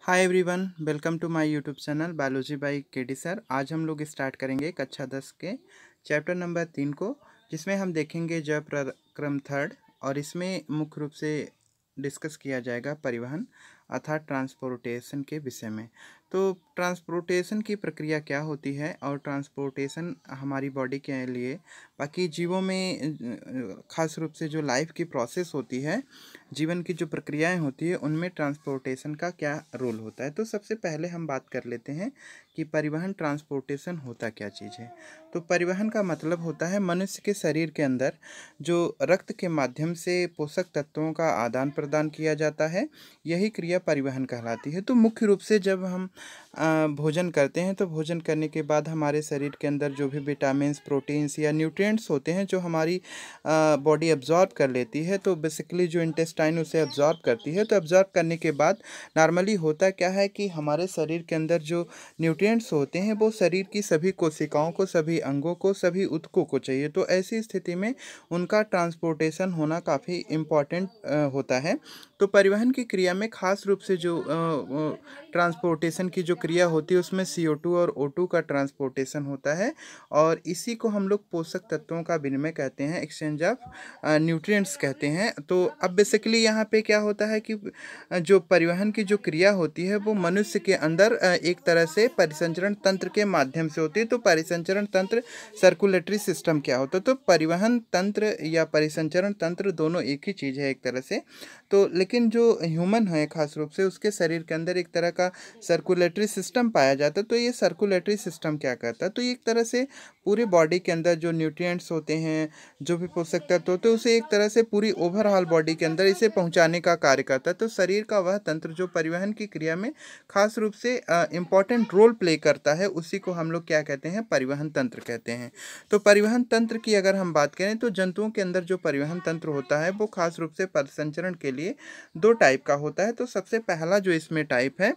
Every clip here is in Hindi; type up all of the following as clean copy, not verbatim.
Hi everyone, welcome to my YouTube channel biology by KD sir. आज हम लोग स्टार्ट करेंगे कक्षा 10 के चैप्टर नंबर 3 को, जिसमें हम देखेंगे जय प्रक्रम थर्ड। और इसमें मुख्य रूप से डिस्कस किया जाएगा परिवहन अर्थात ट्रांसपोर्टेशन के विषय में। तो ट्रांसपोर्टेशन की प्रक्रिया क्या होती है और ट्रांसपोर्टेशन हमारी बॉडी के लिए, बाकी जीवों में खास रूप से जो लाइफ की प्रोसेस होती है, जीवन की जो प्रक्रियाएं होती है, उनमें ट्रांसपोर्टेशन का क्या रोल होता है। तो सबसे पहले हम बात कर लेते हैं कि परिवहन ट्रांसपोर्टेशन होता क्या चीज़ है। तो परिवहन का मतलब होता है मनुष्य के शरीर के अंदर जो रक्त के माध्यम से पोषक तत्वों का आदान प्रदान किया जाता है, यही क्रिया परिवहन कहलाती है। तो मुख्य रूप से जब हम भोजन करते हैं तो भोजन करने के बाद हमारे शरीर के अंदर जो भी विटामिन्स, प्रोटीन्स या न्यूट्रिएंट्स होते हैं जो हमारी बॉडी एब्जॉर्ब कर लेती है, तो बेसिकली जो इंटेस्टाइन उसे एब्जॉर्ब करती है। तो एब्जॉर्ब करने के बाद नॉर्मली होता क्या है कि हमारे शरीर के अंदर जो न्यूट्रिएंट्स होते हैं वो शरीर की सभी कोशिकाओं को, सभी अंगों को, सभी ऊतकों को चाहिए। तो ऐसी स्थिति में उनका ट्रांसपोर्टेशन होना काफ़ी इम्पॉर्टेंट होता है। तो परिवहन की क्रिया में खास रूप से जो ट्रांसपोर्टेशन की जो क्रिया होती है उसमें CO2 और O2 का ट्रांसपोर्टेशन होता है, और इसी को हम लोग पोषक तत्वों का विनिमय कहते हैं, एक्सचेंज ऑफ न्यूट्रिएंट्स कहते हैं। तो अब बेसिकली यहाँ पे क्या होता है कि जो परिवहन की जो क्रिया होती है वो मनुष्य के अंदर एक तरह से परिसंचरण तंत्र के माध्यम से होती है। तो परिसंचरण तंत्र, सर्कुलेटरी सिस्टम क्या होता है? तो परिवहन तंत्र या परिसंचरण तंत्र दोनों एक ही चीज़ है एक तरह से। तो लेकिन जो ह्यूमन है खास रूप से, उसके शरीर के अंदर एक तरह का सर्कुलेटरी सिस्टम पाया जाता है। तो ये सर्कुलेटरी सिस्टम क्या करता है? तो एक तरह से पूरे बॉडी के अंदर जो न्यूट्रिएंट्स होते हैं, जो भी पोषक तत्व होते हैं, उसे एक तरह से पूरी ओवरऑल बॉडी के अंदर इसे पहुंचाने का कार्य करता है। तो शरीर का वह तंत्र जो परिवहन की क्रिया में खास रूप से इम्पॉर्टेंट रोल प्ले करता है, उसी को हम लोग क्या कहते हैं? परिवहन तंत्र कहते हैं। तो परिवहन तंत्र की अगर हम बात करें तो जंतुओं के अंदर जो परिवहन तंत्र होता है वो खास रूप से परिसंचरण के लिए दो टाइप का होता है। तो सबसे पहला जो इसमें टाइप है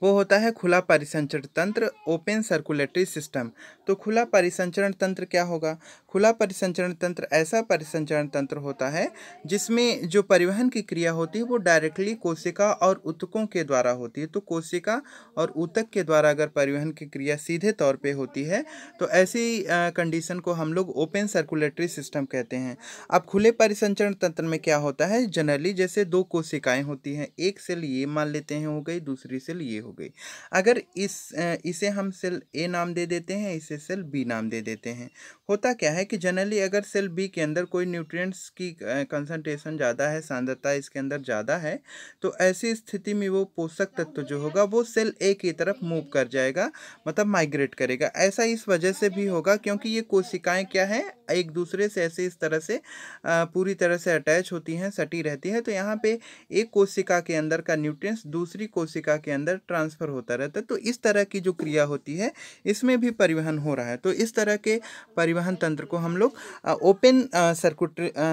वो होता है खुला परिसंचरण तंत्र, ओपन सर्कुलेटरी सिस्टम। तो खुला परिसंचरण तंत्र क्या होगा? खुला परिसंचरण तंत्र ऐसा परिसंचरण तंत्र होता है जिसमें जो परिवहन की क्रिया होती है वो डायरेक्टली कोशिका और ऊतकों के द्वारा होती है। तो कोशिका और ऊतक के द्वारा अगर परिवहन की क्रिया सीधे तौर पे होती है तो ऐसी कंडीशन को हम लोग ओपन सर्कुलेटरी सिस्टम कहते हैं। अब खुले परिसंचरण तंत्र में क्या होता है? जनरली जैसे दो कोशिकाएं होती हैं, एक सेल ये मान लेते हैं हो गई, दूसरी सेल ये हो गई। अगर इसे हम सेल ए नाम दे देते हैं, इसे सेल बी नाम दे देते हैं। होता क्या है कि जनरली अगर सेल बी के अंदर कोई न्यूट्रिएंट्स की कंसंट्रेशन ज़्यादा है, सांद्रता इसके अंदर ज़्यादा है, तो ऐसी स्थिति में वो पोषक तत्व जो होगा वो सेल ए की तरफ मूव कर जाएगा, मतलब माइग्रेट करेगा। ऐसा इस वजह से भी होगा क्योंकि ये कोशिकाएं क्या है, एक दूसरे से ऐसे इस तरह से पूरी तरह से अटैच होती हैं, सटी रहती है। तो यहाँ पे एक कोशिका के अंदर का न्यूट्रिएंट्स दूसरी कोशिका के अंदर ट्रांसफर होता रहता है। तो इस तरह की जो क्रिया होती है इसमें भी परिवहन हो रहा है। तो इस तरह के परिवहन तंत्र को हम लोग ओपन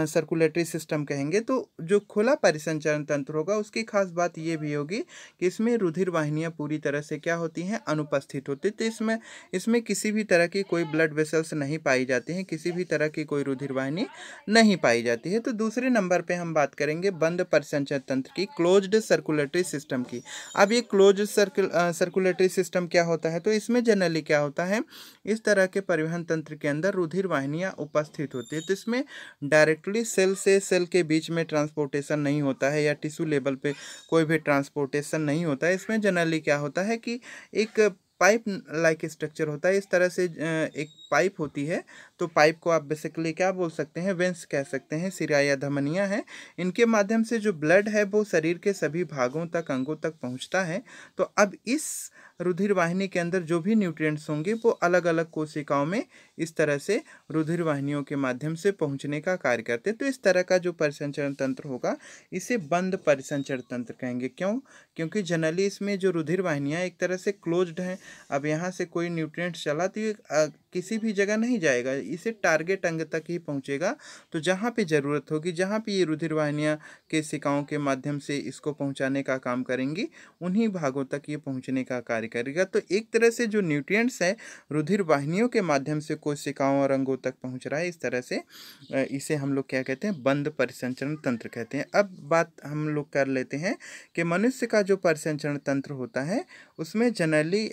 सर्कुलेटरी सिस्टम कहेंगे। तो जो खुला परिसंचरण तंत्र होगा उसकी खास बात ये भी होगी कि इसमें रुधिर वाहिनियाँ पूरी तरह से क्या होती हैं? अनुपस्थित होती। तो इसमें किसी भी तरह की कोई ब्लड वेसल्स नहीं पाई जाती हैं, किसी भी तरह की कोई रुधिर वाहिनी नहीं पाई जाती है। तो दूसरे नंबर पे हम बात करेंगे बंद परिसंचरण तंत्र की, क्लोज्ड सर्कुलेटरी सिस्टम की। अब ये क्लोज्ड सर्कुलेटरी सिस्टम क्या होता है? तो इसमें जनरली क्या होता है, इस तरह के परिवहन तंत्र के अंदर रुधिर वाहिनियाँ उपस्थित होती है। तो इसमें डायरेक्टली सेल से सेल के बीच में ट्रांसपोर्टेशन नहीं होता है, या टिश्यू लेवल पे कोई भी ट्रांसपोर्टेशन नहीं होता है। इसमें जनरली क्या होता है कि एक पाइप लाइक स्ट्रक्चर होता है। इस तरह से एक पाइप होती है। तो पाइप को आप बेसिकली क्या बोल सकते हैं? वेंस कह सकते हैं। सिरा या धमनियाँ हैं, इनके माध्यम से जो ब्लड है वो शरीर के सभी भागों तक, अंगों तक पहुंचता है। तो अब इस रुधिर वाहिनी के अंदर जो भी न्यूट्रिएंट्स होंगे वो अलग अलग कोशिकाओं में इस तरह से रुधिर वाहिनियों के माध्यम से पहुंचने का कार्य करते हैं। तो इस तरह का जो परिसंचरण तंत्र होगा इसे बंद परिसंचरण तंत्र कहेंगे। क्यों? क्योंकि जनरली इसमें जो रुधिर वाहिनियाँ एक तरह से क्लोज्ड हैं। अब यहाँ से कोई न्यूट्रिएंट्स चला तो ये किसी भी जगह नहीं जाएगा, इसे टारगेट अंग तक ही पहुंचेगा। तो जहाँ पे ज़रूरत होगी, जहाँ पे ये रुधिर वाहिनियाँ केशिकाओं के माध्यम से इसको पहुंचाने का काम करेंगी, उन्हीं भागों तक ये पहुंचने का कार्य करेगा। तो एक तरह से जो न्यूट्रिएंट्स है रुधिर वाहिनियों के माध्यम से कोशिकाओं और अंगों तक पहुंच रहा है। इस तरह से इसे हम लोग क्या कहते हैं, बंद परिसंचरण तंत्र कहते हैं। अब बात हम लोग कर लेते हैं कि मनुष्य का जो परिसंचरण तंत्र होता है उसमें जनरली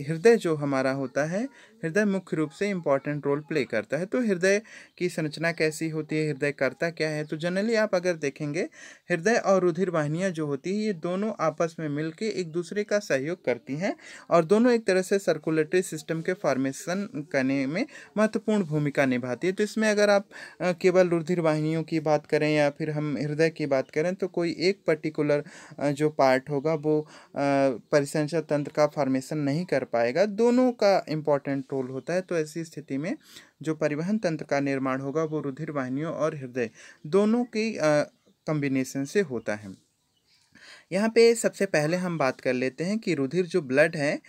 हृदय जो हमारा होता है, हृदय मुख्य रूप से इम्पॉर्टेंट रोल प्ले करता है। तो हृदय की संरचना कैसी होती है, हृदय करता क्या है, तो जनरली आप अगर देखेंगे हृदय और रुधिर वाहिनियाँ जो होती है ये दोनों आपस में मिलके एक दूसरे का सहयोग करती हैं और दोनों एक तरह से सर्कुलेटरी सिस्टम के फॉर्मेशन करने में महत्वपूर्ण भूमिका निभाती है। तो इसमें अगर आप केवल रुधिर वाहिनियों की बात करें या फिर हम हृदय की बात करें तो कोई एक पर्टिकुलर जो पार्ट होगा वो परिसंचरण तंत्र का फॉर्मेशन नहीं कर पाएगा, दोनों का इम्पॉर्टेंट रोल होता है। तो ऐसी स्थिति में जो परिवहन तंत्र का निर्माण होगा वो रुधिर वाहिनियों और हृदय दोनों की कॉम्बिनेशन से होता है। यहाँ पे सबसे पहले हम बात कर लेते हैं कि रुधिर जो ब्लड है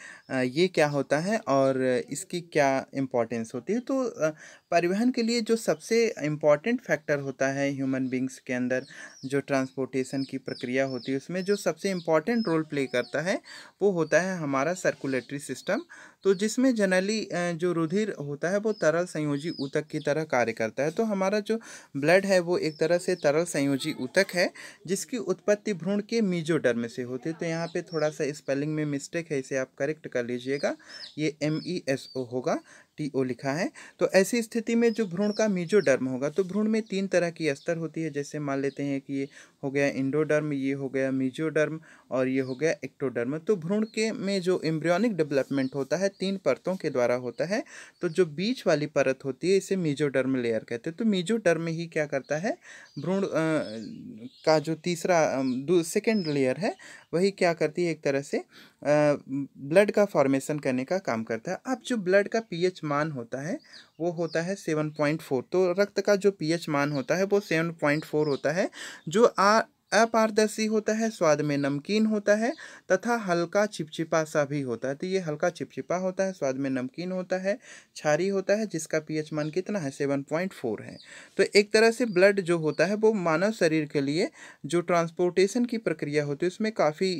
ये क्या होता है और इसकी क्या इम्पोर्टेंस होती है। तो परिवहन के लिए जो सबसे इम्पॉर्टेंट फैक्टर होता है ह्यूमन बींग्स के अंदर, जो ट्रांसपोर्टेशन की प्रक्रिया होती है उसमें जो सबसे इम्पॉर्टेंट रोल प्ले करता है वो होता है हमारा सर्कुलेटरी सिस्टम। तो जिसमें जनरली जो रुधिर होता है वो तरल संयोजी ऊतक की तरह कार्य करता है। तो हमारा जो ब्लड है वो एक तरह से तरल संयोजी ऊतक है जिसकी उत्पत्ति भ्रूण के मीजोडर्म से होती है। तो यहाँ पे थोड़ा सा स्पेलिंग में मिस्टेक है, इसे आप करेक्ट कर लीजिएगा, ये MESO होगा, TO लिखा है। तो ऐसी स्थिति में जो भ्रूण का मीजोडर्म होगा, तो भ्रूण में 3 तरह की अस्तर होती है। जैसे मान लेते हैं कि ये हो गया इंडोडर्म, ये हो गया मीजोडर्म और ये हो गया एक्टोडर्म। तो भ्रूण के में जो एम्ब्रियोनिक डेवलपमेंट होता है 3 परतों के द्वारा होता है। तो जो बीच वाली परत होती है इसे मीजोडर्म लेयर कहते हैं। तो मीजोडर्म ही क्या करता है, भ्रूण का जो तीसरा सेकेंड लेयर है वही क्या करती है, एक तरह से ब्लड का फॉर्मेशन करने का काम करता है। अब जो ब्लड का pH मान होता है वो होता है 7.4। तो रक्त का जो pH मान होता है वो 7.4 होता है, जो अपारदर्शी होता है, स्वाद में नमकीन होता है तथा हल्का चिपचिपा सा भी होता है। तो ये हल्का चिपचिपा होता है, स्वाद में नमकीन होता है, क्षारीय होता है, जिसका pH मान कितना है, 7.4 है। तो एक तरह से ब्लड जो होता है वो मानव शरीर के लिए जो ट्रांसपोर्टेशन की प्रक्रिया होती है उसमें काफ़ी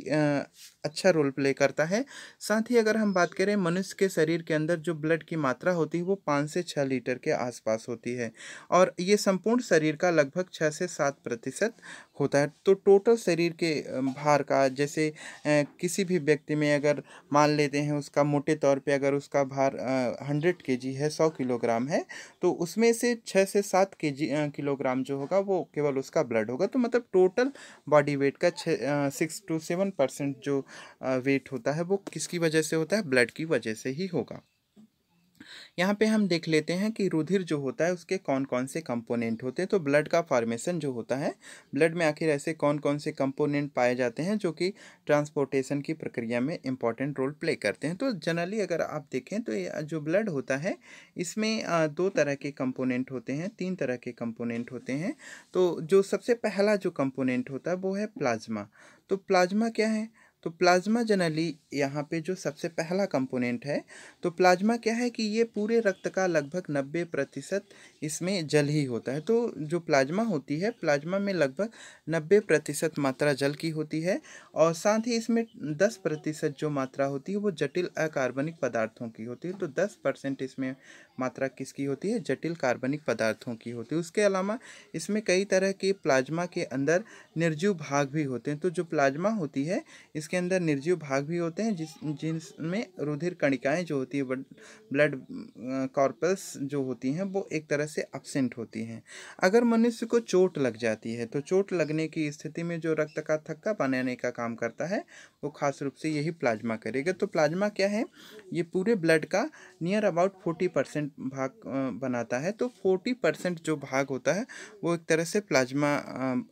अच्छा रोल प्ले करता है। साथ ही अगर हम बात करें मनुष्य के शरीर के अंदर जो ब्लड की मात्रा होती है वो 5 से 6 लीटर के आसपास होती है और ये संपूर्ण शरीर का लगभग 6 से 7% होता है। तो टोटल शरीर के भार का, जैसे किसी भी व्यक्ति में अगर मान लेते हैं उसका मोटे तौर पे अगर उसका भार 100 kg है, 100 किलोग्राम है, तो उसमें से 6 से 7 किलोग्राम जो होगा वो केवल उसका ब्लड होगा। तो मतलब टोटल बॉडी वेट का 6 to 7% जो वेट होता है वो किसकी वजह से होता है, ब्लड की वजह से ही होगा। यहाँ पे हम देख लेते हैं कि रुधिर जो होता है उसके कौन कौन से कंपोनेंट होते हैं। तो ब्लड का फॉर्मेशन जो होता है, ब्लड में आखिर ऐसे कौन कौन से कंपोनेंट पाए जाते हैं जो कि ट्रांसपोर्टेशन की प्रक्रिया में इंपॉर्टेंट रोल प्ले करते हैं। तो जनरली अगर आप देखें तो ये जो ब्लड होता है इसमें 2 तरह के कंपोनेंट होते हैं, 3 तरह के कंपोनेंट होते हैं। तो जो सबसे पहला जो कंपोनेंट होता है वो है प्लाज्मा। तो प्लाज्मा क्या है, तो प्लाज्मा जनरली यहाँ पे जो सबसे पहला कंपोनेंट है, तो प्लाज्मा क्या है कि ये पूरे रक्त का लगभग 90% इसमें जल ही होता है। तो जो प्लाज्मा होती है, प्लाज्मा में लगभग 90% मात्रा जल की होती है और साथ ही इसमें 10% जो मात्रा होती है वो जटिल अकार्बनिक पदार्थों की होती है। तो 10% इसमें मात्रा किसकी होती है, जटिल कार्बनिक पदार्थों की होती है। उसके अलावा इसमें कई तरह के प्लाज्मा के अंदर निर्जीव भाग भी होते हैं। तो जो प्लाज्मा होती है इसके अंदर निर्जीव भाग भी होते हैं जिनमें रुधिर कणिकाएं जो होती है, ब्लड कॉर्पस जो होती हैं वो एक तरह से एब्सेंट होती हैं। अगर मनुष्य को चोट लग जाती है तो चोट लगने की स्थिति में जो रक्त का थक्का बनाने का काम करता है वो खास रूप से यही प्लाज्मा करेगा। तो प्लाज्मा क्या है, ये पूरे ब्लड का नियर अबाउट 40% भाग बनाता है। तो 40% जो भाग होता है वो एक तरह से प्लाज्मा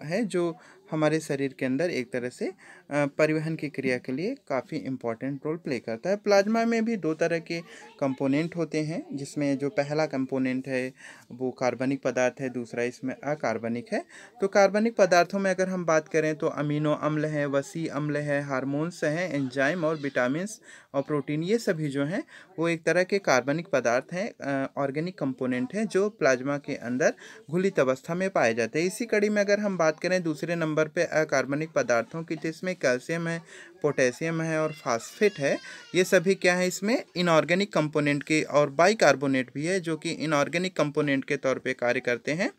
है, जो हमारे शरीर के अंदर एक तरह से परिवहन की क्रिया के लिए काफ़ी इम्पोर्टेंट रोल प्ले करता है। प्लाज्मा में भी दो तरह के कंपोनेंट होते हैं, जिसमें जो पहला कंपोनेंट है वो कार्बनिक पदार्थ है, दूसरा इसमें अकार्बनिक है। तो कार्बनिक पदार्थों में अगर हम बात करें तो अमीनो अम्ल है, वसी अम्ल है, हार्मोन्स हैं, एंजाइम और विटामिन्स और प्रोटीन, ये सभी जो हैं वो एक तरह के कार्बनिक पदार्थ हैं, ऑर्गेनिक कंपोनेंट हैं जो प्लाज्मा के अंदर घुलित अवस्था में पाए जाते हैं। इसी कड़ी में अगर हम बात करें दूसरे नंबर पे अकार्बनिक पदार्थों की, तो इसमें कैल्शियम है, पोटेशियम है और फास्फेट है। ये सभी क्या है, इसमें इनऑर्गेनिक कंपोनेंट के, और बाइकार्बोनेट भी है जो कि इनऑर्गेनिक कंपोनेंट के तौर पे कार्य करते हैं।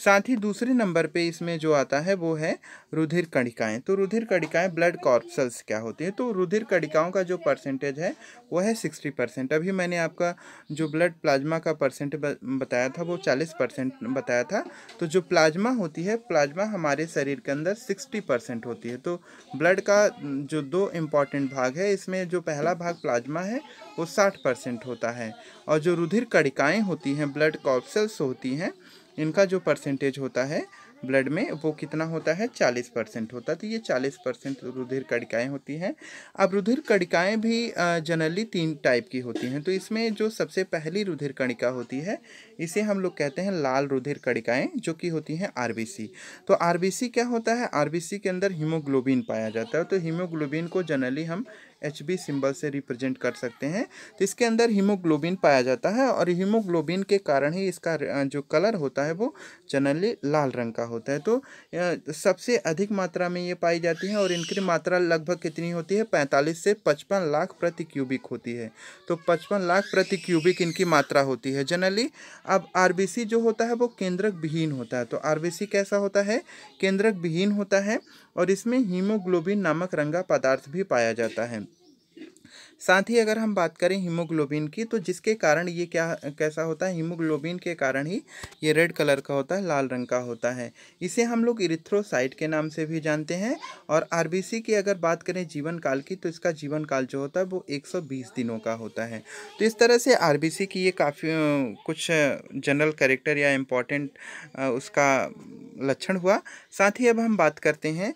साथ ही दूसरे नंबर पे इसमें जो आता है वो है रुधिर कणिकाएं। तो रुधिर कणिकाएं ब्लड कॉर्पसल्स क्या होती हैं, तो रुधिर कणिकाओं का जो परसेंटेज है वो है 60%। अभी मैंने आपका जो ब्लड प्लाज्मा का परसेंट बताया था वो 40% बताया था। तो जो प्लाज्मा होती है, प्लाज्मा हमारे शरीर के अंदर 60% होती है। तो ब्लड का जो दो इम्पॉर्टेंट भाग है, इसमें जो पहला भाग प्लाज्मा है वो 60% होता है, और जो रुधिर कणिकाएं होती हैं, ब्लड कॉर्पसल्स होती हैं, इनका जो परसेंटेज होता है ब्लड में वो कितना होता है, 40% होता है। तो ये 40% रुधिर कणिकाएं होती हैं। अब रुधिर कणिकाएं भी जनरली 3 टाइप की होती हैं। तो इसमें जो सबसे पहली रुधिर कणिका होती है, इसे हम लोग कहते हैं लाल रुधिर कणिकाएं, जो कि होती हैं आरबीसी। तो आरबीसी क्या होता है, आरबीसी के अंदर हीमोग्लोबिन पाया जाता है। तो हीमोग्लोबिन को जनरली हम HB सिंबल से रिप्रेजेंट कर सकते हैं। तो इसके अंदर हीमोग्लोबिन पाया जाता है, और हीमोग्लोबिन के कारण ही इसका जो कलर होता है वो जनरली लाल रंग का होता है। तो सबसे अधिक मात्रा में ये पाई जाती है, और इनकी मात्रा लगभग कितनी होती है, 45 से 55 लाख प्रति क्यूबिक होती है। तो 55 लाख प्रति क्यूबिक इनकी मात्रा होती है जनरली। अब आरबीसी जो होता है वो केंद्रक विहीन होता है। तो आरबीसी कैसा होता है, केंद्रक विहीन होता है, और इसमें हीमोग्लोबिन नामक रंगा पदार्थ भी पाया जाता है। साथ ही अगर हम बात करें हीमोग्लोबिन की, तो जिसके कारण ये क्या कैसा होता है, हीमोग्लोबिन के कारण ही ये रेड कलर का होता है, लाल रंग का होता है। इसे हम लोग इरिथ्रोसाइट के नाम से भी जानते हैं। और आरबीसी की अगर बात करें जीवन काल की, तो इसका जीवन काल जो होता है वो 120 दिनों का होता है। तो इस तरह से आरबीसी की ये काफ़ी कुछ जनरल कैरेक्टर या इम्पोर्टेंट उसका लक्षण हुआ। साथ ही अब हम बात करते हैं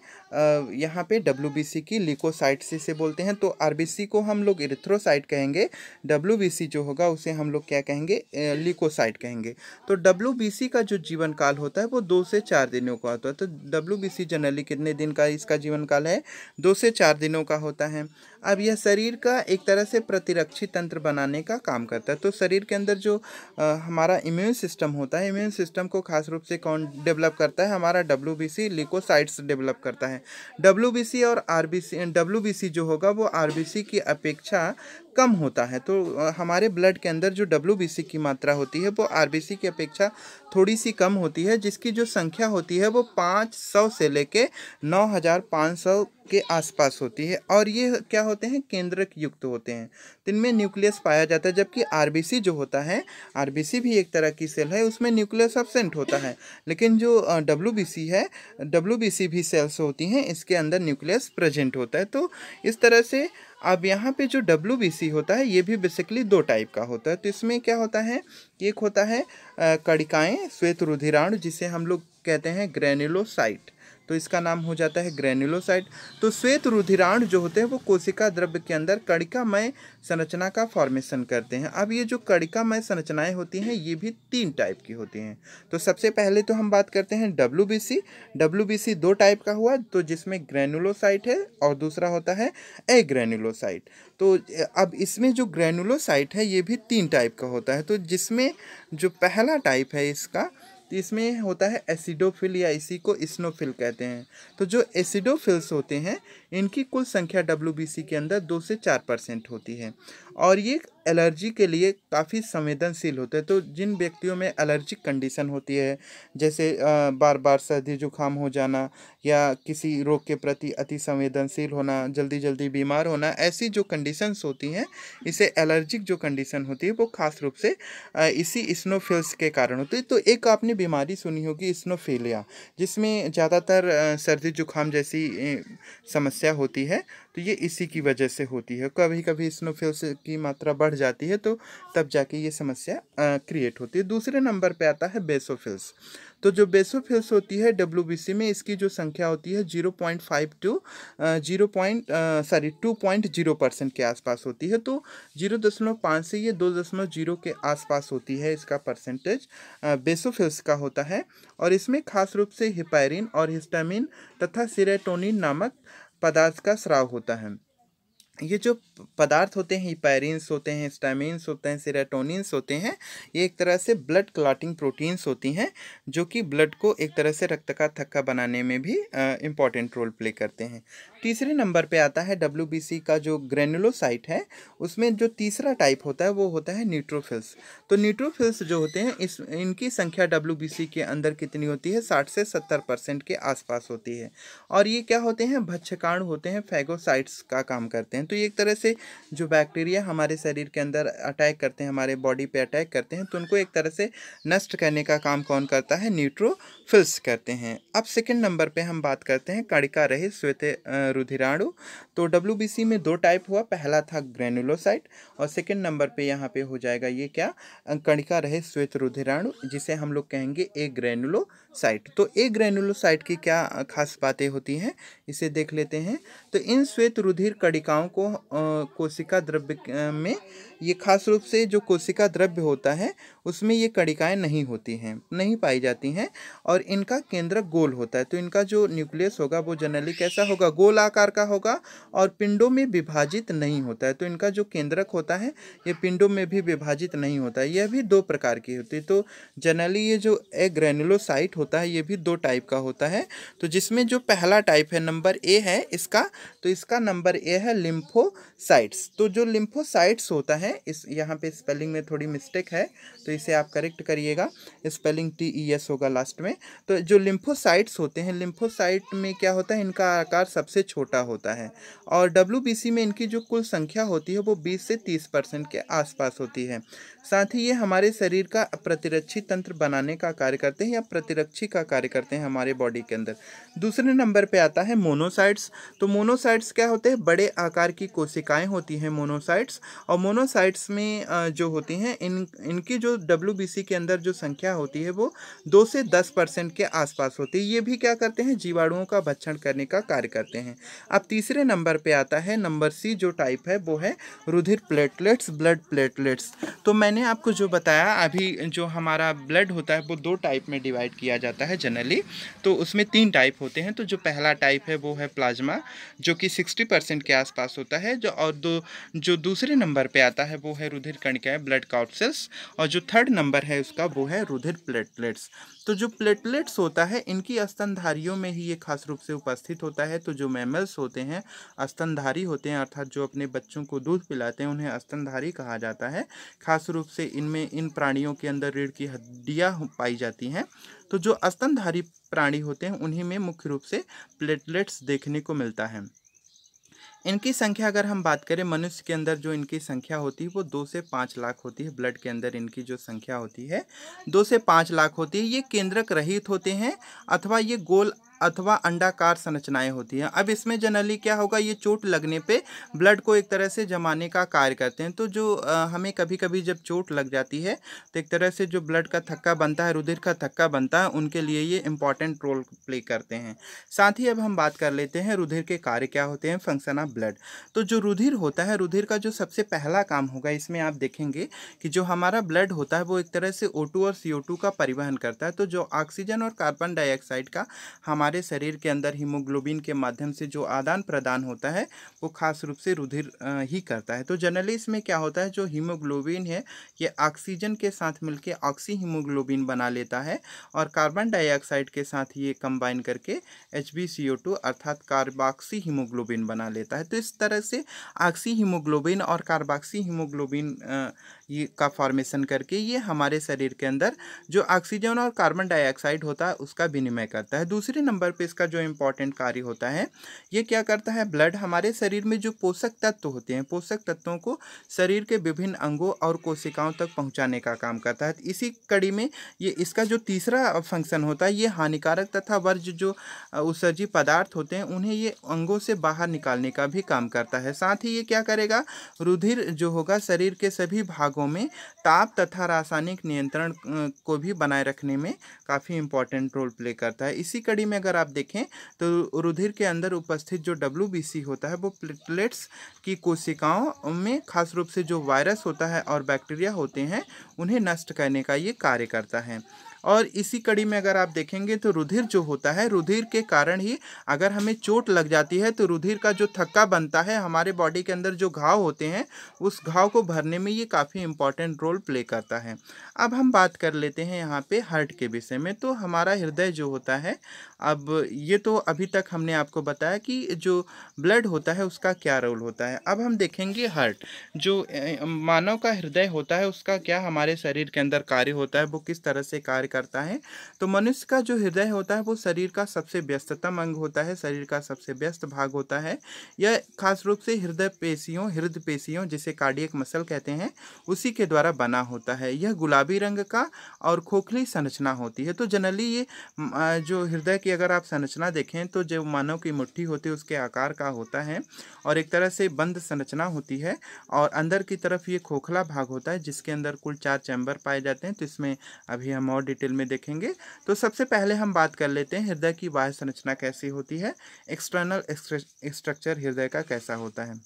यहाँ पे डब्ल्यूबीसी की, ल्यूकोसाइट्स इसे बोलते हैं। तो आरबीसी को हम लोग इरिथ्रोसाइट कहेंगे, डब्ल्यूबीसी जो होगा उसे हम लोग क्या कहेंगे, ल्यूकोसाइट कहेंगे। तो डब्ल्यूबीसी का जो जीवन काल होता है वो 2 से 4 दिनों का होता है। तो डब्ल्यूबीसी जनरली कितने दिन का इसका जीवन काल है, 2 से 4 दिनों का होता है। अब यह शरीर का एक तरह से प्रतिरक्षी तंत्र बनाने का काम करता है। तो शरीर के अंदर जो हमारा इम्यून सिस्टम होता है, इम्यून सिस्टम को खास रूप से कौन डेवलप करता है, हमारा डब्ल्यूबीसी ल्यूकोसाइट्स डेवलप करता है। डब्ल्यूबीसी और आरबीसी, डब्ल्यूबीसी जो होगा वो आरबीसी की अपेक्षा कम होता है। तो हमारे ब्लड के अंदर जो डब्ल्यूबीसी की मात्रा होती है वो आरबीसी की अपेक्षा थोड़ी सी कम होती है, जिसकी जो संख्या होती है वो 500 से लेके 9500 के आसपास होती है। और ये क्या होते हैं, केंद्रक युक्त होते हैं। तो इनमें न्यूक्लियस पाया जाता है, जबकि आरबीसी जो होता है, आरबीसी भी एक तरह की सेल है, उसमें न्यूक्लियस एब्सेंट होता है। लेकिन जो डब्ल्यूबीसी है, डब्ल्यूबीसी भी सेल्स होती हैं, इसके अंदर न्यूक्लियस प्रेजेंट होता है। तो इस तरह से अब यहाँ पे जो डब्ल्यूबीसी होता है ये भी बेसिकली 2 टाइप का होता है। तो इसमें क्या होता है, एक होता है कणिकाएं श्वेत रुधिराणु, जिसे हम लोग कहते हैं ग्रेन्युलोसाइट। तो इसका नाम हो जाता है ग्रेन्युलोसाइट। तो श्वेत रुधिराणु जो होते हैं वो कोशिका द्रव्य के अंदर कणिकामय संरचना का फॉर्मेशन करते हैं। अब ये जो कणिकामय संरचनाएं होती हैं ये भी 3 टाइप की होती हैं। तो सबसे पहले तो हम बात करते हैं डब्ल्यूबीसी। डब्ल्यूबीसी 2 टाइप का हुआ, तो जिसमें ग्रेन्युलोसाइट है और दूसरा होता है एग्रेन्युलोसाइट। तो अब इसमें जो ग्रेन्युलोसाइट है ये भी 3 टाइप का होता है। तो जिसमें जो पहला टाइप है इसका, तो इसमें होता है एसिडोफिल, या इसी को इस्नोफिल कहते हैं। तो जो एसिडोफिल्स होते हैं इनकी कुल संख्या डब्ल्यूबीसी के अंदर 2 से 4% होती है, और ये एलर्जी के लिए काफ़ी संवेदनशील होते हैं। तो जिन व्यक्तियों में एलर्जिक कंडीशन होती है, जैसे बार बार सर्दी जुकाम हो जाना, या किसी रोग के प्रति अति संवेदनशील होना, जल्दी जल्दी बीमार होना, ऐसी जो कंडीशंस होती हैं, इसे एलर्जिक जो कंडीशन होती है वो खास रूप से इसी इस्नोफिल्स के कारण होती है। तो एक आपने बीमारी सुनी होगी इस्नोफिलिया, जिसमें ज़्यादातर सर्दी जुकाम जैसी समस्या होती है। तो ये इसी की वजह से होती है। कभी कभी इस्नोफिल्स की मात्रा बढ़ जाती है, तो तब जाके ये समस्या क्रिएट होती है। दूसरे नंबर पे आता है बेसोफिल्स। तो जो बेसोफिल्स होती है WBC में, इसकी जो संख्या होती है 0.5 टू 2.0% के आसपास होती है। तो 0.5 से ये 2.0 के आसपास होती है, इसका परसेंटेज बेसोफिल्स का होता है। और इसमें खास रूप से हिपैरिन और हिस्टामिन तथा सेरोटोनिन नामक पदार्थ का स्राव होता है। ये जो पदार्थ होते हैं, हिपैरिन्स होते हैं, हिस्टामिन्स होते हैं, सेरोटोनिन्स होते हैं, ये एक तरह से ब्लड क्लॉटिंग प्रोटीन्स होती हैं, जो कि ब्लड को एक तरह से रक्त का थक्का बनाने में भी इम्पॉर्टेंट रोल प्ले करते हैं। तीसरे नंबर पे आता है WBC का जो ग्रेनुलोसाइट है, उसमें जो तीसरा टाइप होता है वो होता है न्यूट्रोफिल्स। तो न्यूट्रोफिल्स जो होते हैं, इनकी संख्या WBC के अंदर कितनी होती है? 60 से 70% के आसपास होती है। और ये क्या होते हैं? भक्षकाणु होते हैं, फैगोसाइट्स का काम करते हैं। तो ये एक तरह से जो बैक्टीरिया हमारे शरीर के अंदर अटैक करते हैं, हमारे बॉडी पे अटैक करते हैं, तो उनको एक तरह से नष्ट करने का काम कौन करता है? न्यूट्रोफिल्स करते हैं। अब सेकंड नंबर पे हम बात करते हैं कणिका रहित श्वेत रुधिराणु। तो WBC में दो टाइप हुआ, पहला था ग्रेनुलोसाइट और सेकंड नंबर पे यहाँ पे हो जाएगा ये क्या? कणिका रहित श्वेत रुधिराणु, जिसे हम लोग कहेंगे ए ग्रेनुलोसाइट। तो ए ग्रेनुलोसाइट की क्या खास बातें होती हैं, इसे देख लेते हैं। तो इन श्वेत रुधिर कणिकाओं को कोशिका द्रव्य में, ये खास रूप से जो कोशिका द्रव्य होता है उसमें ये कणिकाएं नहीं होती हैं, नहीं पाई जाती हैं, और इनका केंद्रक गोल होता है। तो इनका जो न्यूक्लियस होगा वो जनरली कैसा होगा? गोल आकार का होगा और पिंडों में विभाजित नहीं होता है। तो इनका जो केंद्रक होता है ये पिंडों में भी विभाजित नहीं होता है। यह भी दो प्रकार की होती है। तो जनरली ये जो ग्रेनुलोसाइट होता है ये भी दो टाइप का होता है। तो जिसमें जो पहला टाइप है, नंबर ए है इसका, तो इसका नंबर ए है लिम्फोसाइट्स। तो जो लिम्फोसाइट्स होता है, इस यहाँ पे स्पेलिंग में थोड़ी मिस्टेक है तो इसे आप करेक्ट करिएगा, स्पेलिंग TES होगा लास्ट में। तो जो लिम्फोसाइट्स होते हैं, लिम्फोसाइट में क्या होता है? इनका आकार सबसे छोटा होता है और WBC में इनकी जो कुल संख्या होती है वो 20 से 30% के आसपास होती है। साथ ही ये हमारे शरीर का प्रतिरक्षी तंत्र बनाने का कार्य करते हैं या प्रतिरक्षी का कार्य करते हैं हमारे बॉडी के अंदर। दूसरे नंबर पे आता है मोनोसाइट्स। तो मोनोसाइट्स क्या होते हैं? बड़े आकार की कोशिकाएं होती हैं मोनोसाइट्स। और मोनोसाइट्स में जो होती हैं, इनकी जो WBC के अंदर जो संख्या होती है वो 2 से 10% के आसपास होती है। ये भी क्या करते हैं? जीवाणुओं का भक्षण करने का कार्य करते हैं। अब तीसरे नंबर पे आता है नंबर C, जो टाइप है वो है रुधिर प्लेटलेट्स, ब्लड प्लेटलेट्स। तो मैंने आपको जो बताया अभी, जो हमारा ब्लड होता है वो दो टाइप में डिवाइड किया जाता है जनरली। तो उसमें 3 टाइप होते हैं। तो जो पहला टाइप है वो है प्लाज्मा, जो कि 60% के आसपास होता है। जो दूसरे नंबर पे आता है वो है रुधिर कणिकाएं, ब्लड कॉर्पसेल्स। और जो थर्ड नंबर है उसका वो है रुधिर प्लेटलेट्स। तो जो प्लेटलेट्स होता है, इनकी स्तनधारियों में ही ये खास रूप से उपस्थित होता है। तो जो मैमल्स होते हैं स्तनधारी होते हैं, अर्थात जो अपने बच्चों को दूध पिलाते हैं, उन्हें स्तनधारी कहा जाता है। खास रूप से इन प्राणियों के अंदर रीढ़ की हड्डियाँ पाई जाती हैं। तो जो स्तनधारी प्राणी होते हैं उन्हीं में मुख्य रूप से प्लेटलेट्स देखने को मिलता है। इनकी संख्या अगर हम बात करें, मनुष्य के अंदर जो इनकी संख्या होती है वो 2 से 5 लाख होती है। ब्लड के अंदर इनकी जो संख्या होती है 2 से 5 लाख होती है। ये केंद्रक रहित होते हैं अथवा ये गोल अथवा अंडाकार संरचनाएं होती हैं। अब इसमें जनरली क्या होगा? ये चोट लगने पे ब्लड को एक तरह से जमाने का कार्य करते हैं। तो जो हमें कभी कभी जब चोट लग जाती है तो एक तरह से जो ब्लड का थक्का बनता है, रुधिर का थक्का बनता है, उनके लिए ये इंपॉर्टेंट रोल प्ले करते हैं। साथ ही अब हम बात कर लेते हैं रुधिर के कार्य क्या होते हैं, फंक्शन ऑफ ब्लड। तो जो रुधिर होता है, रुधिर का जो सबसे पहला काम होगा, इसमें आप देखेंगे कि जो हमारा ब्लड होता है वो एक तरह से O2 और CO2 का परिवहन करता है। तो जो ऑक्सीजन और कार्बन डाइऑक्साइड का हमारे शरीर के अंदर हीमोग्लोबिन के माध्यम से जो आदान प्रदान होता है वो खास रूप से रुधिर ही करता है। तो जनरली इसमें क्या होता है? जो हीमोग्लोबिन है ये ऑक्सीजन के साथ मिलकर ऑक्सी हीमोग्लोबिन बना लेता है और कार्बन डाइऑक्साइड के साथ ये कंबाइन करके HbCO2 अर्थात कार्बोक्सी हीमोग्लोबिन बना लेता है। तो इस तरह से ऑक्सी हीमोग्लोबिन और कार्बोक्सी हीमोग्लोबिन ये का फॉर्मेशन करके ये हमारे शरीर के अंदर जो ऑक्सीजन और कार्बन डाइऑक्साइड होता है उसका विनिमय करता है। दूसरे नंबर नंबर पे इसका जो इम्पोर्टेंट कार्य होता है, ये क्या करता है, ब्लड हमारे शरीर में जो पोषक तत्व होते हैं, पोषक तत्वों को शरीर के विभिन्न अंगों और कोशिकाओं तक पहुंचाने का काम करता है। इसी कड़ी में ये इसका जो तीसरा फंक्शन होता है, ये हानिकारक तथा वर्ज्य जो उत्सर्जी पदार्थ होते हैं उन्हें ये अंगों से बाहर निकालने का भी काम करता है। साथ ही ये क्या करेगा, रुधिर जो होगा शरीर के सभी भागों में ताप तथा रासायनिक नियंत्रण को भी बनाए रखने में काफ़ी इंपॉर्टेंट रोल प्ले करता है। इसी कड़ी में अगर आप देखें तो रुधिर के अंदर उपस्थित जो WBC होता है वो प्लेटलेट्स की कोशिकाओं में खास रूप से जो वायरस होता है और बैक्टीरिया होते हैं उन्हें नष्ट करने का ये कार्य करता है। और इसी कड़ी में अगर आप देखेंगे तो रुधिर जो होता है, रुधिर के कारण ही अगर हमें चोट लग जाती है तो रुधिर का जो थक्का बनता है, हमारे बॉडी के अंदर जो घाव होते हैं उस घाव को भरने में ये काफ़ी इंपॉर्टेंट रोल प्ले करता है। अब हम बात कर लेते हैं यहाँ पे हार्ट के विषय में। तो हमारा हृदय जो होता है, अब ये तो अभी तक हमने आपको बताया कि जो ब्लड होता है उसका क्या रोल होता है। अब हम देखेंगे हार्ट, जो मानव का हृदय होता है उसका क्या हमारे शरीर के अंदर कार्य होता है, वो किस तरह से कार्य करता है। तो मनुष्य का जो हृदय होता है वो शरीर का सबसे व्यस्ततम अंग होता है, शरीर का सबसे व्यस्त भाग होता है। यह खास रूप से हृदय पेशियों जिसे कार्डियक मसल कहते हैं उसी के द्वारा बना होता है। यह गुलाबी रंग का और खोखली संरचना होती है। तो जनरली ये जो हृदय की अगर आप संरचना देखें तो जो मानव की मुट्ठी होती है उसके आकार का होता है और एक तरह से बंद संरचना होती है और अंदर की तरफ ये खोखला भाग होता है जिसके अंदर कुल 4 चैम्बर पाए जाते हैं। तो इसमें अभी हम और डिटेल में देखेंगे। तो सबसे पहले हम बात कर लेते हैं हृदय की बाह्य संरचना कैसी होती है, एक्सटर्नल स्ट्रक्चर हृदय का कैसा होता है।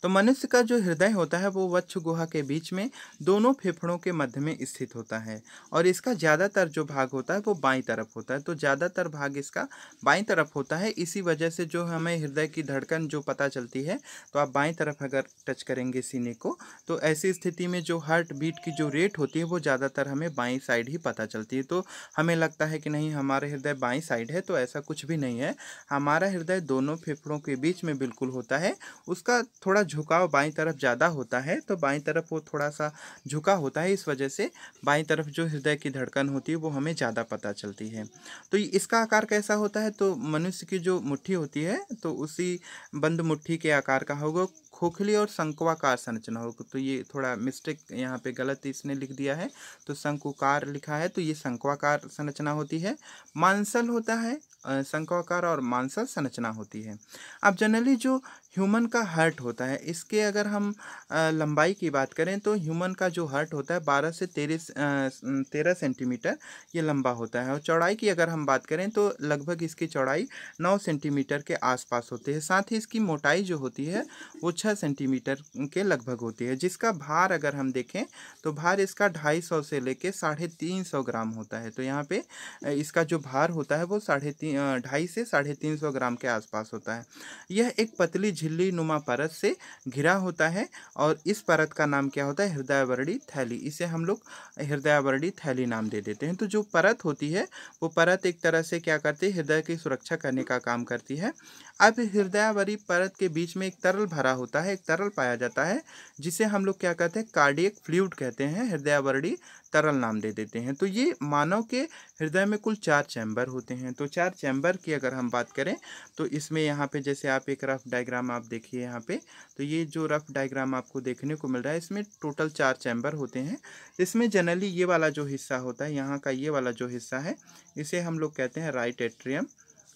तो मनुष्य का जो हृदय होता है वो वक्ष गुहा के बीच में दोनों फेफड़ों के मध्य में स्थित होता है और इसका ज़्यादातर जो भाग होता है वो बाईं तरफ होता है। तो ज़्यादातर भाग इसका बाईं तरफ होता है। इसी वजह से जो हमें हृदय की धड़कन जो पता चलती है, तो आप बाईं तरफ अगर टच करेंगे सीने को तो ऐसी स्थिति में जो हार्ट बीट की जो रेट होती है वो ज़्यादातर हमें बाईं साइड ही पता चलती है। तो हमें लगता है कि नहीं हमारे हृदय बाईं साइड है, तो ऐसा कुछ भी नहीं है। हमारा हृदय दोनों फेफड़ों के बीच में बिल्कुल होता है। उसका थोड़ा झुकाव बाईं तरफ ज़्यादा होता है, तो बाईं तरफ वो थोड़ा सा झुका होता है, इस वजह से बाईं तरफ जो हृदय की धड़कन होती है वो हमें ज़्यादा पता चलती है। तो इसका आकार कैसा होता है, तो मनुष्य की जो मुट्ठी होती है तो उसी बंद मुट्ठी के आकार का होगा, खोखली और शंक्वाकार संरचना होगी। तो ये थोड़ा मिस्टेक यहाँ पे गलत इसने लिख दिया है, तो शंक्वाकार लिखा है, तो ये शंक्वाकार संरचना होती है। मांसल होता है, शंक्वाकार और मांसल संरचना होती है। अब जनरली जो ह्यूमन का हार्ट होता है, इसके अगर हम लंबाई की बात करें तो ह्यूमन का जो हार्ट होता है 12 से 13 सेंटीमीटर ये लंबा होता है। और चौड़ाई की अगर हम बात करें तो लगभग इसकी चौड़ाई 9 सेंटीमीटर के आसपास होती है। साथ ही इसकी मोटाई जो होती है वो 6 सेंटीमीटर के लगभग होती है। जिसका भार अगर हम देखें तो भार इसका 250 से लेके 350 ग्राम होता है। तो यहाँ पे इसका जो भार होता है वो 250 से 350 ग्राम के आसपास होता है। यह एक पतली झिल्ली नुमा परत से घिरा होता है और इस परत का नाम क्या होता है, हृदयावरणी थैली। इसे हम लोग हृदयावरणी थैली नाम दे देते हैं। तो जो परत होती है वो परत एक तरह से क्या करती है, हृदय की सुरक्षा करने का काम करती है। अब हृदयावरणी परत के बीच में एक तरल भरा होता है, एक तरल पाया जाता है जिसे हम लोग क्या कहते हैं, कार्डियक फ्लूइड कहते हैं, हृदयावरणी तरल नाम दे देते हैं। तो ये मानव के हृदय में कुल 4 चैम्बर होते हैं। तो 4 चैम्बर की अगर हम बात करें तो इसमें यहाँ पे जैसे आप एक रफ डायग्राम आप देखिए यहाँ पे, तो ये जो रफ डायग्राम आपको देखने को मिल रहा है इसमें टोटल 4 चैम्बर होते हैं। इसमें जनरली ये वाला जो हिस्सा होता है, यहाँ का ये वाला जो हिस्सा है इसे हम लोग कहते हैं राइट एट्रियम,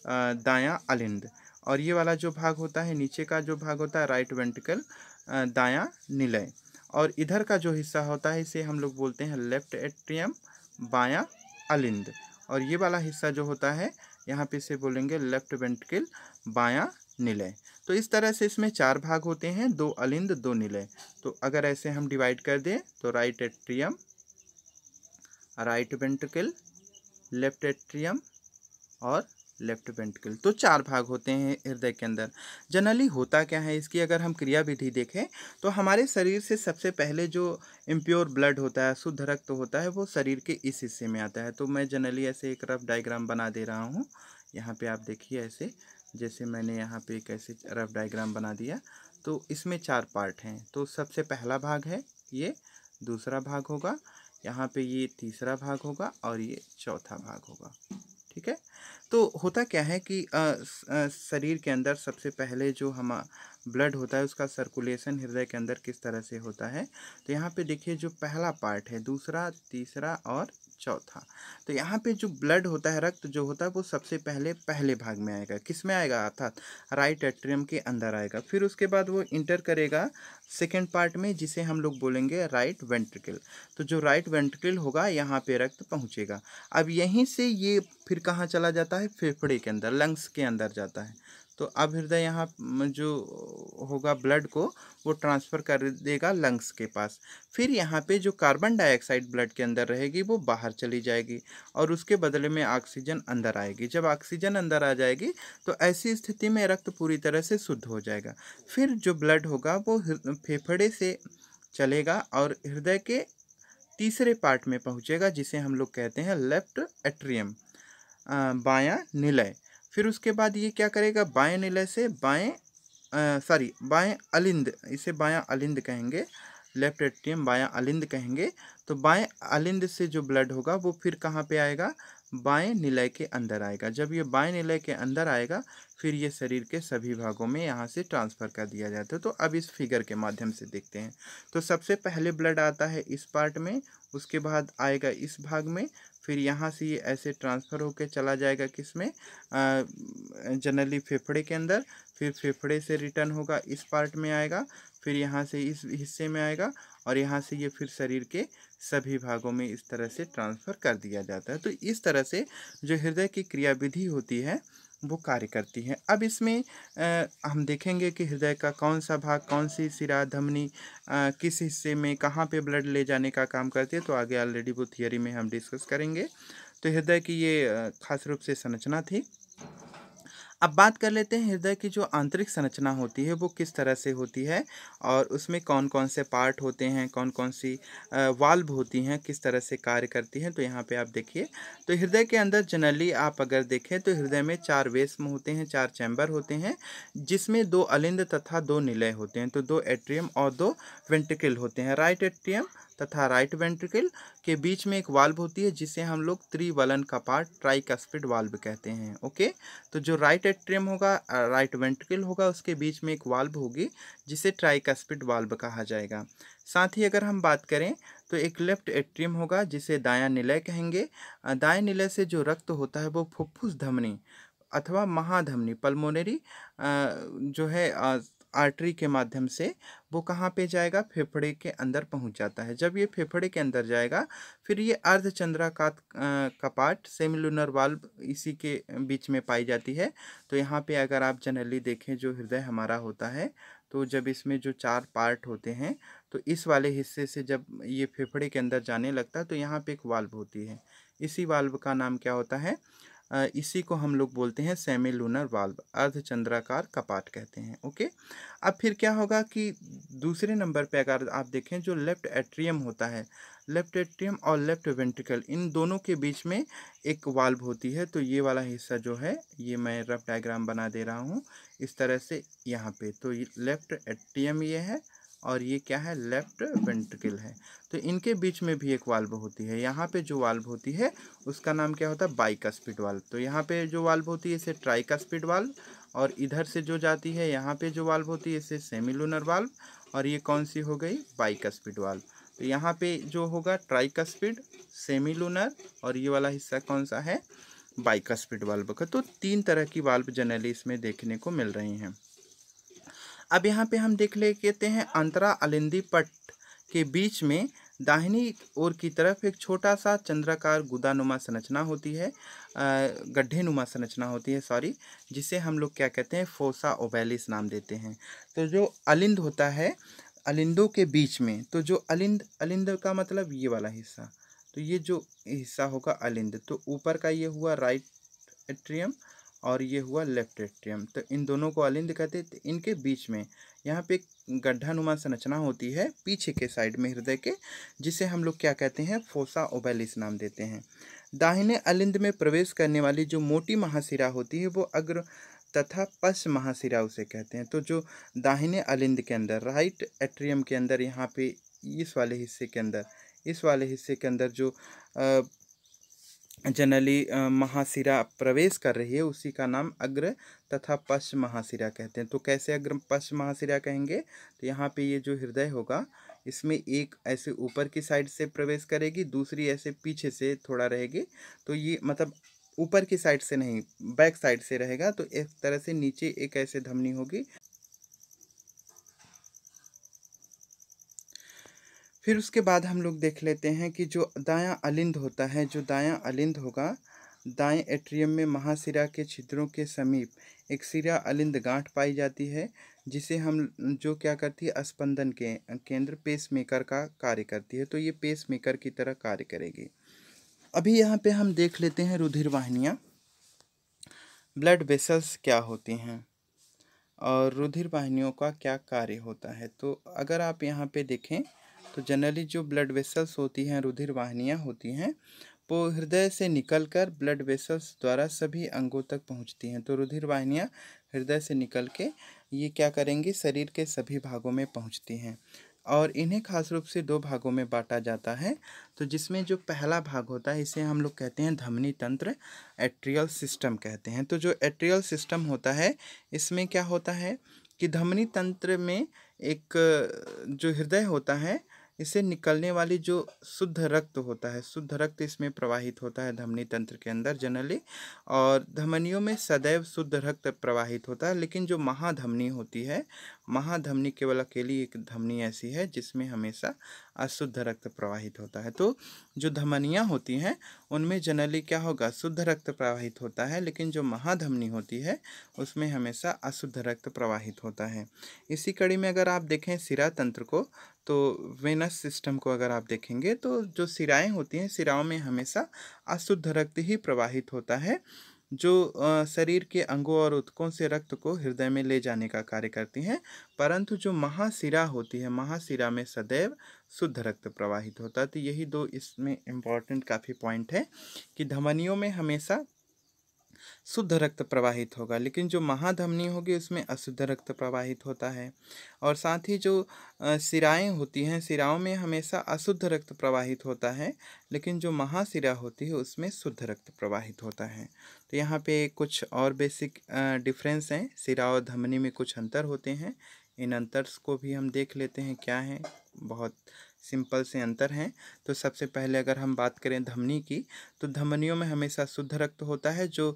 दायां अलिंद। और ये वाला जो भाग होता है, नीचे का जो भाग होता है राइट वेंट्रिकल, दायां निलय। और इधर का जो हिस्सा होता है इसे हम लोग बोलते हैं लेफ्ट एट्रियम, बायां अलिंद। और ये वाला हिस्सा जो होता है यहाँ पे इसे बोलेंगे लेफ्ट वेंट्रिकल, बायां निलय। तो इस तरह से इसमें 4 भाग होते हैं, 2 अलिंद 2 निलय। तो अगर ऐसे हम डिवाइड कर दें तो right atrium, right ventricle, left atrium और लेफ्ट वेंट्रिकल, तो 4 भाग होते हैं हृदय के अंदर। जनरली होता क्या है, इसकी अगर हम क्रिया विधि देखें तो हमारे शरीर से सबसे पहले जो इम्प्योर ब्लड होता है, शुद्ध रक्त होता है, वो शरीर के इस हिस्से में आता है। तो मैं जनरली ऐसे एक रफ डायग्राम बना दे रहा हूँ। यहाँ पे आप देखिए ऐसे, जैसे मैंने यहाँ पे एक ऐसे रफ डायग्राम बना दिया। तो इसमें 4 पार्ट हैं। तो सबसे पहला भाग है ये, दूसरा भाग होगा यहाँ पे, ये तीसरा भाग होगा और ये चौथा भाग होगा। ठीक है। तो होता क्या है कि शरीर के अंदर सबसे पहले जो हम ब्लड होता है उसका सर्कुलेशन हृदय के अंदर किस तरह से होता है। तो यहाँ पे देखिए जो पहला पार्ट है, दूसरा, तीसरा और चौथा। तो यहाँ पे जो ब्लड होता है, रक्त जो होता है, वो सबसे पहले पहले भाग में आएगा। किस में आएगा? अर्थात राइट एट्रियम के अंदर आएगा। फिर उसके बाद वो इंटर करेगा सेकेंड पार्ट में, जिसे हम लोग बोलेंगे राइट वेंट्रिकल। तो जो राइट वेंट्रिकल होगा यहाँ पे रक्त पहुँचेगा। अब यहीं से ये फिर कहाँ चला जाता है? फेफड़े के अंदर, लंग्स के अंदर जाता है। तो अब हृदय यहाँ जो होगा ब्लड को वो ट्रांसफ़र कर देगा लंग्स के पास। फिर यहाँ पे जो कार्बन डाइऑक्साइड ब्लड के अंदर रहेगी वो बाहर चली जाएगी और उसके बदले में ऑक्सीजन अंदर आएगी। जब ऑक्सीजन अंदर आ जाएगी तो ऐसी स्थिति में रक्त पूरी तरह से शुद्ध हो जाएगा। फिर जो ब्लड होगा वो फेफड़े से चलेगा और हृदय के तीसरे पार्ट में पहुँचेगा, जिसे हम लोग कहते हैं लेफ्ट एट्रियम, बायां निलय। फिर उसके बाद ये क्या करेगा? बाएं निलय से बाएं अलिंद, इसे बायां अलिंद कहेंगे, लेफ्ट एट्रियम बायां अलिंद कहेंगे। तो बाएं अलिंद से जो ब्लड होगा वो फिर कहाँ पे आएगा? बाएं निलय के अंदर आएगा। जब ये बाएं निलय के अंदर आएगा फिर ये शरीर के सभी भागों में यहाँ से ट्रांसफ़र कर दिया जाता है। तो अब इस फिगर के माध्यम से देखते हैं। तो सबसे पहले ब्लड आता है इस पार्ट में, उसके बाद आएगा इस भाग में, फिर यहाँ से ये ऐसे ट्रांसफ़र होकर चला जाएगा किस में? जनरली फेफड़े के अंदर। फिर फेफड़े से रिटर्न होगा इस पार्ट में आएगा, फिर यहाँ से इस हिस्से में आएगा और यहाँ से ये फिर शरीर के सभी भागों में इस तरह से ट्रांसफ़र कर दिया जाता है। तो इस तरह से जो हृदय की क्रियाविधि होती है वो कार्य करती है। अब इसमें हम देखेंगे कि हृदय का कौन सा भाग, कौन सी शिरा धमनी किस हिस्से में कहाँ पे ब्लड ले जाने का काम करती है, तो आगे ऑलरेडी वो थियरी में हम डिस्कस करेंगे। तो हृदय की ये खास रूप से संरचना थी। अब बात कर लेते हैं हृदय की जो आंतरिक संरचना होती है वो किस तरह से होती है और उसमें कौन कौन से पार्ट होते हैं, कौन कौन सी वाल्व होती हैं, किस तरह से कार्य करती हैं। तो यहाँ पे आप देखिए, तो हृदय के अंदर जनरली आप अगर देखें तो हृदय में 4 वेस्म होते हैं, 4 चैम्बर होते हैं, जिसमें 2 अलिंद तथा 2 निलय होते हैं। तो 2 एट्रियम और 2 वेंट्रिकल होते हैं। राइट एट्रियम तथा राइट वेंट्रिकल के बीच में एक वाल्व होती है जिसे हम लोग त्रिवलन कपाट, ट्राइकस्पिड वाल्व कहते हैं। ओके, तो जो राइट एट्रियम होगा, राइट वेंट्रिकल होगा, उसके बीच में एक वाल्व होगी जिसे ट्राइकस्पिड वाल्व कहा जाएगा। साथ ही अगर हम बात करें तो एक लेफ्ट एट्रियम होगा जिसे दायां निलय कहेंगे। दाएं निलय से जो रक्त होता है वो फुफ्फुस धमनी अथवा महाधमनी, पल्मोनरी जो है आर्टरी के माध्यम से वो कहाँ पे जाएगा? फेफड़े के अंदर पहुँच जाता है। जब ये फेफड़े के अंदर जाएगा फिर ये अर्धचंद्राकार कपाट, सेमिलुनर वाल्व इसी के बीच में पाई जाती है। तो यहाँ पे अगर आप जनरली देखें जो हृदय हमारा होता है, तो जब इसमें जो 4 पार्ट होते हैं तो इस वाले हिस्से से जब ये फेफड़े के अंदर जाने लगता है तो यहाँ पे एक वाल्व होती है। इसी वाल्व का नाम क्या होता है? इसी को हम लोग बोलते हैं सेमिलुनर वाल्व, अर्धचंद्राकार कपाट कहते हैं। ओके, अब फिर क्या होगा कि दूसरे नंबर पे अगर आप देखें जो लेफ्ट एट्रियम होता है, लेफ्ट एट्रियम और लेफ्ट वेंट्रिकल, इन दोनों के बीच में एक वाल्व होती है। तो ये वाला हिस्सा जो है ये मैं रफ डायग्राम बना दे रहा हूँ इस तरह से यहाँ पे। तो ये लेफ्ट एट्रियम ये है और ये क्या है? लेफ्ट वेंट्रिकल है। तो इनके बीच में भी एक वाल्व होती है। यहाँ पे जो वाल्व होती है उसका नाम क्या होता है? Bicuspid valve. तो यहाँ पे जो वाल्व होती है इसे ट्राइकस्पिड वाल्व, और इधर से जो जाती है यहाँ पे जो वाल्व होती है इसे सेमिलुनर वाल्व, और ये कौन सी हो गई? Bicuspid valve. तो यहाँ पे जो होगा ट्राइकस्पिड, सेमिलुनर, और ये वाला हिस्सा कौन सा है? बाइकस्पिड वाल्व का। तो 3 तरह की वाल्व जनरली इसमें देखने को मिल रही हैं। अब यहाँ पे हम देख लेते हैं अंतरा अलिंदी पट्ट के बीच में दाहिनी ओर की तरफ एक छोटा सा चंद्राकार गुदानुमा संरचना होती है, गड्ढेनुमा संरचना होती है, सॉरी, जिसे हम लोग क्या कहते हैं? फोसा ओवैलिस नाम देते हैं। तो जो अलिंद होता है, अलिंदों के बीच में, तो जो अलिंद का मतलब ये वाला हिस्सा, तो ये जो हिस्सा होगा अलिंद, तो ऊपर का ये हुआ राइट एट्रियम और ये हुआ लेफ्ट एट्रियम, तो इन दोनों को अलिंद कहते हैं। इनके बीच में यहाँ पे एक गड्ढानुमा संरचना होती है पीछे के साइड में हृदय के, जिसे हम लोग क्या कहते हैं? फोसा ओवैलिस नाम देते हैं। दाहिने अलिंद में प्रवेश करने वाली जो मोटी महाशिरा होती है वो अग्र तथा पश्च महाशिरा उसे कहते हैं। तो जो दाहिने अलिंद के अंदर, राइट एट्रियम के अंदर, यहाँ पे इस वाले हिस्से के अंदर जो जनरली महाशिरा प्रवेश कर रही है, उसी का नाम अग्र तथा पश्च महाशिरा कहते हैं। तो कैसे अग्र पश्च महाशिरा कहेंगे, तो यहाँ पे ये जो हृदय होगा इसमें एक ऐसे ऊपर की साइड से प्रवेश करेगी, दूसरी ऐसे पीछे से थोड़ा रहेगी। तो ये मतलब ऊपर की साइड से नहीं, बैक साइड से रहेगा। तो एक तरह से नीचे एक ऐसे धमनी होगी। फिर उसके बाद हम लोग देख लेते हैं कि जो दायां अलिंद होता है, जो दायां अलिंद होगा, दाएं एट्रियम में महाशिरा के छिद्रों के समीप एक शिरा अलिंद गांठ पाई जाती है, जिसे हम जो क्या करती है, स्पंदन के केंद्र पेसमेकर का कार्य करती है। तो ये पेसमेकर की तरह कार्य करेगी। अभी यहाँ पे हम देख लेते हैं रुधिर वाहिनियाँ, ब्लड वेसल्स क्या होती हैं और रुधिर वाहिनियों का क्या कार्य होता है। तो अगर आप यहाँ पे देखें तो जनरली जो ब्लड वेसल्स होती हैं, रुधिर वाहिनियाँ होती हैं, वो हृदय से निकलकर ब्लड वेसल्स द्वारा सभी अंगों तक पहुँचती हैं। तो रुधिर वाहिनियाँ हृदय से निकल के ये क्या करेंगी, शरीर के सभी भागों में पहुँचती हैं। और इन्हें खास रूप से दो भागों में बांटा जाता है। तो जिसमें जो पहला भाग होता है इसे हम लोग कहते हैं धमनी तंत्र, एट्रियल सिस्टम कहते हैं। तो जो एट्रियल सिस्टम होता है इसमें क्या होता है कि धमनी तंत्र में एक जो हृदय होता है, इससे निकलने वाली जो शुद्ध रक्त होता है, शुद्ध रक्त इसमें प्रवाहित होता है धमनी तंत्र के अंदर जनरली। और धमनियों में सदैव शुद्ध रक्त प्रवाहित होता है। लेकिन जो महाधमनी होती है, महाधमनी केवल अकेली एक धमनी ऐसी है जिसमें हमेशा अशुद्ध रक्त प्रवाहित होता है। तो जो धमनियाँ होती हैं उनमें जनरली क्या होगा, शुद्ध रक्त प्रवाहित होता है, लेकिन जो महाधमनी होती है उसमें हमेशा अशुद्ध रक्त प्रवाहित होता है। इसी कड़ी में अगर आप देखें शिरा तंत्र को, तो वेनस सिस्टम को अगर आप देखेंगे तो जो शिराएं होती हैं, शिराओं में हमेशा अशुद्ध रक्त ही प्रवाहित होता है, जो शरीर के अंगों और ऊतकों से रक्त को हृदय में ले जाने का कार्य करती हैं। परंतु जो महाशिरा होती है, महाशिरा में सदैव शुद्ध रक्त प्रवाहित होता है। तो यही दो इसमें इम्पॉर्टेंट काफ़ी पॉइंट है कि धमनियों में हमेशा शुद्ध रक्त प्रवाहित होगा, लेकिन जो महाधमनी होगी उसमें अशुद्ध रक्त प्रवाहित होता है। और साथ ही जो शिराएं होती हैं, शिराओं में हमेशा अशुद्ध रक्त प्रवाहित होता है, लेकिन जो महाशिरा होती है उसमें शुद्ध रक्त प्रवाहित होता है। तो यहाँ पे कुछ और बेसिक डिफरेंस हैं, शिरा और धमनी में कुछ अंतर होते हैं। इन अंतर्स को भी हम देख लेते हैं क्या हैं। बहुत सिंपल से अंतर हैं। तो सबसे पहले अगर हम बात करें धमनी की, तो धमनियों में हमेशा शुद्ध रक्त होता है। जो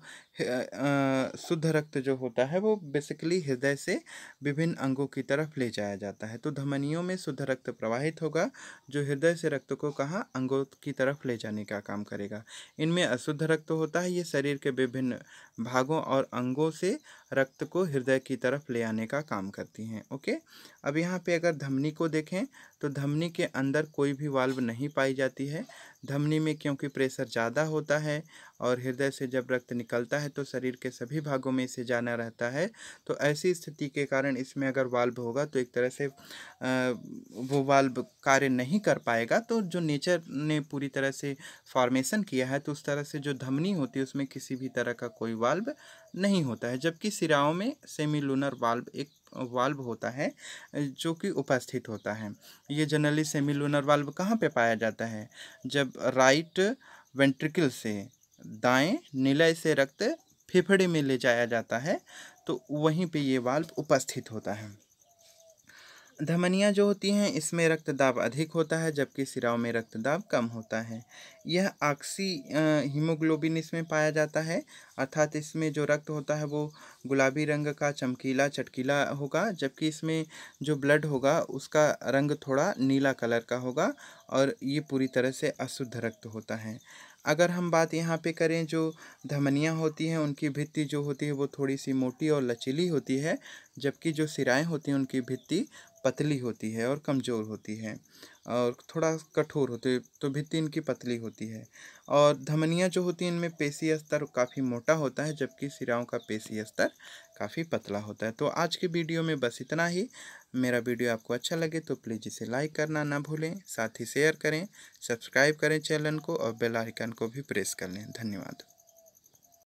शुद्ध रक्त जो होता है वो बेसिकली हृदय से विभिन्न अंगों की तरफ ले जाया जाता है। तो धमनियों में शुद्ध रक्त प्रवाहित होगा, जो हृदय से रक्त को कहाँ, अंगों की तरफ ले जाने का काम करेगा। इनमें अशुद्ध रक्त होता है, ये शरीर के विभिन्न भागों और अंगों से रक्त को हृदय की तरफ ले आने का काम करती हैं। ओके, अब यहाँ पे अगर धमनी को देखें तो धमनी के अंदर कोई भी वाल्व नहीं पाई जाती है। धमनी में क्योंकि प्रेशर ज़्यादा होता है और हृदय से जब रक्त निकलता है तो शरीर के सभी भागों में इसे जाना रहता है। तो ऐसी स्थिति के कारण इसमें अगर वाल्व होगा तो एक तरह से वो वाल्व कार्य नहीं कर पाएगा। तो जो नेचर ने पूरी तरह से फॉर्मेशन किया है, तो उस तरह से जो धमनी होती है उसमें किसी भी तरह का कोई वाल्व नहीं होता है। जबकि शिराओं में सेमीलुनर वाल्व, एक वाल्व होता है जो कि उपस्थित होता है। ये जनरली सेमीलुनर वाल्व कहाँ पे पाया जाता है, जब राइट वेंट्रिकल से दाएं निलय से रक्त फेफड़े में ले जाया जाता है, तो वहीं पे ये वाल्व उपस्थित होता है। धमनियाँ जो होती हैं इसमें रक्तदाब अधिक होता है, जबकि शिराओं में रक्तदाब कम होता है। यह ऑक्सी हीमोग्लोबिन इसमें पाया जाता है, अर्थात इसमें जो रक्त होता है वो गुलाबी रंग का चमकीला चटकीला होगा, जबकि इसमें जो ब्लड होगा उसका रंग थोड़ा नीला कलर का होगा और ये पूरी तरह से अशुद्ध रक्त होता है। अगर हम बात यहाँ पे करें, जो धमनियाँ होती हैं उनकी भित्ति जो होती है वो थोड़ी सी मोटी और लचीली होती है, जबकि जो शिराएँ होती हैं उनकी भित्ति पतली होती है और कमज़ोर होती है और थोड़ा कठोर होती है। तो भित्ति इनकी पतली होती है। और धमनियाँ जो होती हैं इनमें पेशी स्तर काफ़ी मोटा होता है, जबकि शिराओं का पेशी स्तर काफ़ी पतला होता है। तो आज की वीडियो में बस इतना ही। मेरा वीडियो आपको अच्छा लगे तो प्लीज़ इसे लाइक करना ना भूलें, साथ ही शेयर करें, सब्सक्राइब करें चैनल को और बेल आइकन को भी प्रेस कर लें। धन्यवाद।